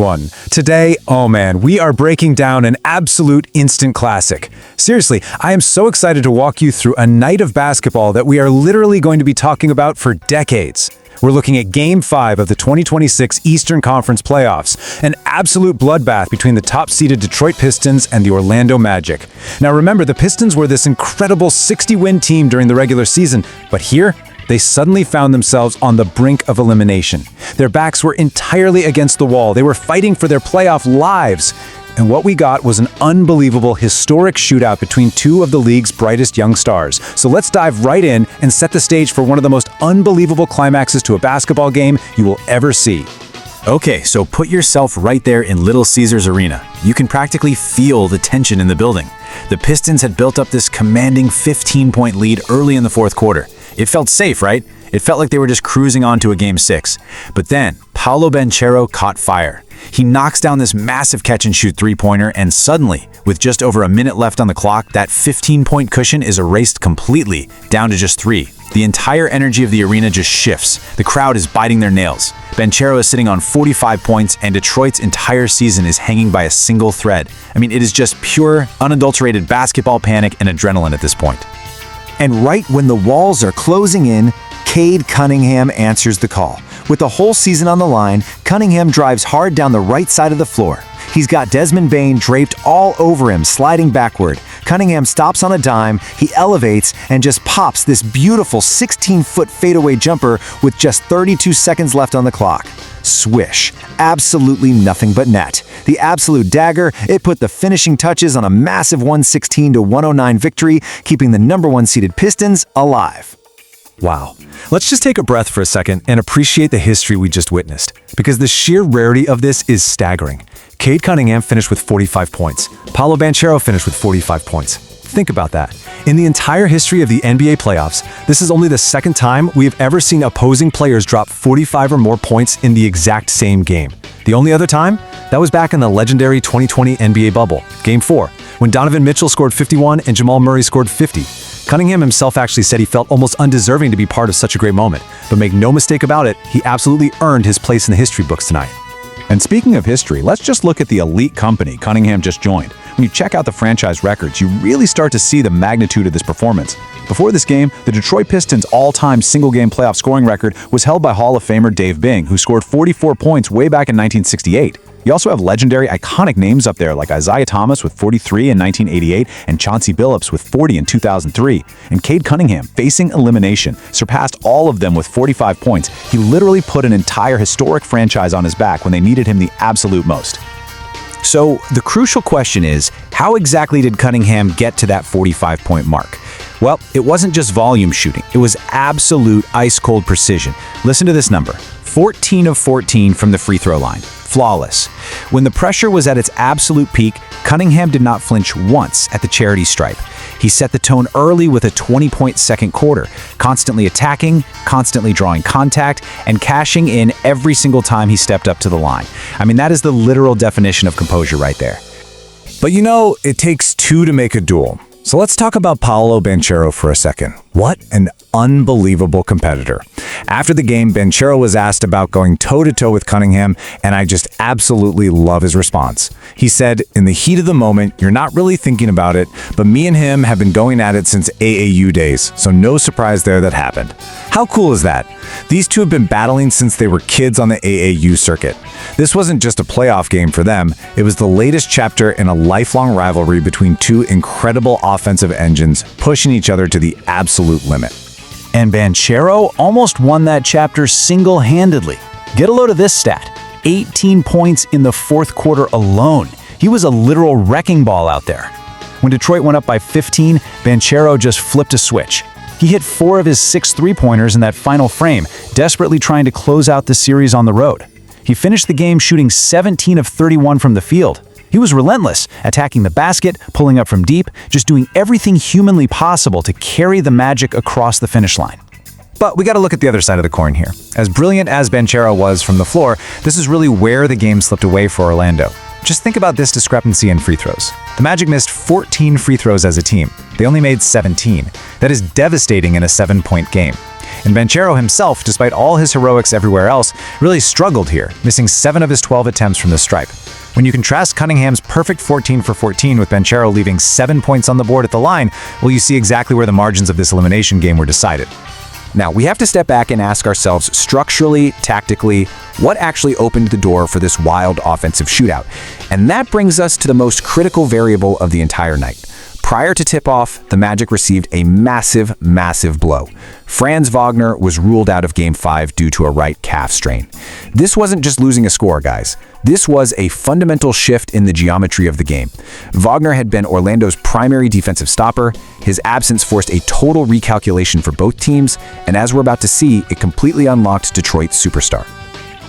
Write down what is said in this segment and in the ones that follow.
One. Today, oh man, we are breaking down an absolute instant classic. Seriously, I am so excited to walk you through a night of basketball that we are literally going to be talking about for decades. We're looking at Game 5 of the 2026 Eastern Conference Playoffs, an absolute bloodbath between the top-seeded Detroit Pistons and the Orlando Magic. Now remember, the Pistons were this incredible 60-win team during the regular season, but here, they suddenly found themselves on the brink of elimination. Their backs were entirely against the wall. They were fighting for their playoff lives. And what we got was an unbelievable, historic shootout between two of the league's brightest young stars. So let's dive right in and set the stage for one of the most unbelievable climaxes to a basketball game you will ever see. Okay, so put yourself right there in Little Caesars Arena. You can practically feel the tension in the building. The Pistons had built up this commanding 15-point lead early in the fourth quarter. It felt safe, right? It felt like they were just cruising on to a Game 6. But then, Paolo Banchero caught fire. He knocks down this massive catch-and-shoot three-pointer, and suddenly, with just over a minute left on the clock, that 15-point cushion is erased completely, down to just 3. The entire energy of the arena just shifts. The crowd is biting their nails. Banchero is sitting on 45 points, and Detroit's entire season is hanging by a single thread. I mean, it is just pure, unadulterated basketball panic and adrenaline at this point. And right when the walls are closing in, Cade Cunningham answers the call. With the whole season on the line, Cunningham drives hard down the right side of the floor. He's got Desmond Bane draped all over him, sliding backward. Cunningham stops on a dime, he elevates, and just pops this beautiful 16-foot fadeaway jumper with just 32 seconds left on the clock. Swish. Absolutely nothing but net. The absolute dagger, it put the finishing touches on a massive 116-109 victory, keeping the number 1 seeded Pistons alive. Wow. Let's just take a breath for a second and appreciate the history we just witnessed, because the sheer rarity of this is staggering. Cade Cunningham finished with 45 points. Paolo Banchero finished with 45 points. Think about that. In the entire history of the NBA playoffs, this is only the second time we have ever seen opposing players drop 45 or more points in the exact same game. The only other time? That was back in the legendary 2020 NBA bubble, Game 4, when Donovan Mitchell scored 51 and Jamal Murray scored 50. Cunningham himself actually said he felt almost undeserving to be part of such a great moment, but make no mistake about it, he absolutely earned his place in the history books tonight. And speaking of history, let's just look at the elite company Cunningham just joined. When you check out the franchise records, you really start to see the magnitude of this performance. Before this game, the Detroit Pistons' all-time single-game playoff scoring record was held by Hall of Famer Dave Bing, who scored 44 points way back in 1968. You also have legendary, iconic names up there like Isaiah Thomas with 43 in 1988 and Chauncey Billups with 40 in 2003. And Cade Cunningham, facing elimination, surpassed all of them with 45 points. He literally put an entire historic franchise on his back when they needed him the absolute most. So, the crucial question is, how exactly did Cunningham get to that 45-point mark? Well, it wasn't just volume shooting. It was absolute ice-cold precision. Listen to this number. 14 of 14 from the free throw line. Flawless. When the pressure was at its absolute peak, Cunningham did not flinch once at the charity stripe. He set the tone early with a 20-point second quarter, constantly attacking, constantly drawing contact, and cashing in every single time he stepped up to the line. I mean, that is the literal definition of composure right there. But you know, it takes two to make a duel. So let's talk about Paolo Banchero for a second. What an unbelievable competitor. After the game, Banchero was asked about going toe-to-toe with Cunningham, and I just absolutely love his response. He said, "In the heat of the moment, you're not really thinking about it, but me and him have been going at it since AAU days, so no surprise there that happened." How cool is that? These two have been battling since they were kids on the AAU circuit. This wasn't just a playoff game for them, it was the latest chapter in a lifelong rivalry between two incredible offensive engines pushing each other to the absolute limit. And Banchero almost won that chapter single-handedly. Get a load of this stat. 18 points in the fourth quarter alone. He was a literal wrecking ball out there. When Detroit went up by 15, Banchero just flipped a switch. He hit 4 of his 6 three-pointers in that final frame, desperately trying to close out the series on the road. He finished the game shooting 17 of 31 from the field. He was relentless, attacking the basket, pulling up from deep, just doing everything humanly possible to carry the Magic across the finish line. But we got to look at the other side of the coin here. As brilliant as Banchero was from the floor, this is really where the game slipped away for Orlando. Just think about this discrepancy in free throws. The Magic missed 14 free throws as a team. They only made 17. That is devastating in a 7-point game. And Banchero himself, despite all his heroics everywhere else, really struggled here, missing 7 of his 12 attempts from the stripe. When you contrast Cunningham's perfect 14 for 14 with Banchero leaving 7 points on the board at the line, well, you see exactly where the margins of this elimination game were decided. Now, we have to step back and ask ourselves, structurally, tactically, what actually opened the door for this wild offensive shootout? And that brings us to the most critical variable of the entire night. Prior to tip-off, the Magic received a massive, massive blow. Franz Wagner was ruled out of Game 5 due to a right calf strain. This wasn't just losing a score, guys. This was a fundamental shift in the geometry of the game. Wagner had been Orlando's primary defensive stopper. His absence forced a total recalculation for both teams, and as we're about to see, it completely unlocked Detroit's superstar.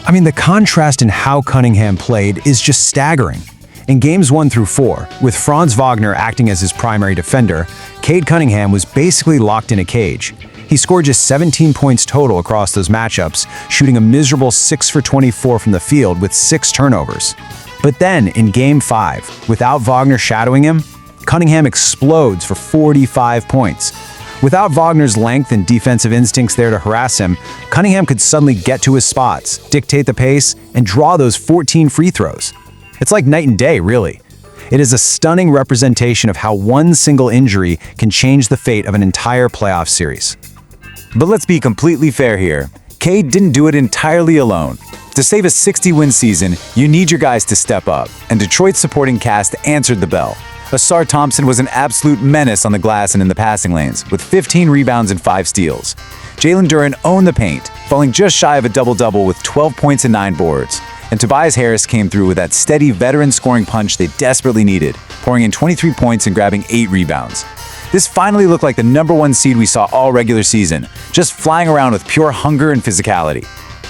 I mean, the contrast in how Cunningham played is just staggering. In games 1 through 4, with Franz Wagner acting as his primary defender, Cade Cunningham was basically locked in a cage. He scored just 17 points total across those matchups, shooting a miserable 6 for 24 from the field with 6 turnovers. But then, in Game 5, without Wagner shadowing him, Cunningham explodes for 45 points. Without Wagner's length and defensive instincts there to harass him, Cunningham could suddenly get to his spots, dictate the pace, and draw those 14 free throws. It's like night and day, really. It is a stunning representation of how one single injury can change the fate of an entire playoff series. But let's be completely fair here. Cade didn't do it entirely alone. To save a 60-win season, you need your guys to step up, and Detroit's supporting cast answered the bell. Ausar Thompson was an absolute menace on the glass and in the passing lanes, with 15 rebounds and 5 steals. Jalen Duren owned the paint, falling just shy of a double-double with 12 points and 9 boards. And Tobias Harris came through with that steady veteran scoring punch they desperately needed, pouring in 23 points and grabbing 8 rebounds. This finally looked like the #1 seed we saw all regular season, just flying around with pure hunger and physicality.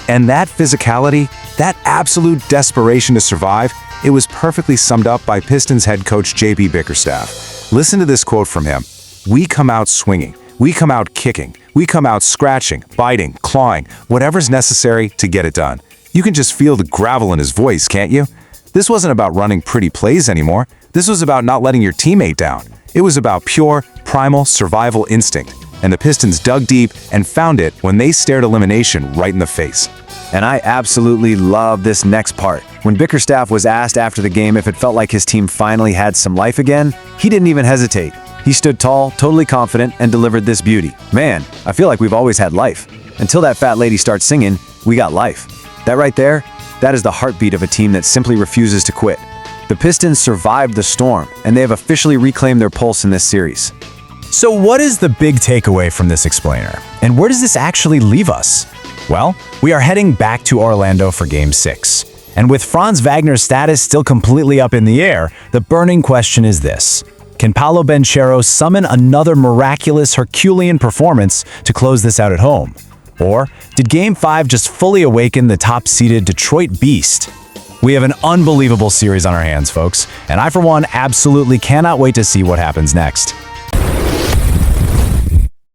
And that physicality, that absolute desperation to survive, it was perfectly summed up by Pistons head coach J.B. Bickerstaff. Listen to this quote from him. "We come out swinging. We come out kicking. We come out scratching, biting, clawing, whatever's necessary to get it done." You can just feel the gravel in his voice, can't you? This wasn't about running pretty plays anymore. This was about not letting your teammate down. It was about pure, primal survival instinct. And the Pistons dug deep and found it when they stared elimination right in the face. And I absolutely love this next part. When Bickerstaff was asked after the game if it felt like his team finally had some life again, he didn't even hesitate. He stood tall, totally confident, and delivered this beauty. "Man, I feel like we've always had life. Until that fat lady starts singing, we got life." That right there, that is the heartbeat of a team that simply refuses to quit. The Pistons survived the storm, and they have officially reclaimed their pulse in this series. So what is the big takeaway from this explainer? And where does this actually leave us? Well, we are heading back to Orlando for Game 6. And with Franz Wagner's status still completely up in the air, the burning question is this: can Paolo Banchero summon another miraculous Herculean performance to close this out at home? Or did Game 5 just fully awaken the top-seeded Detroit beast? We have an unbelievable series on our hands, folks, and I, for one, absolutely cannot wait to see what happens next.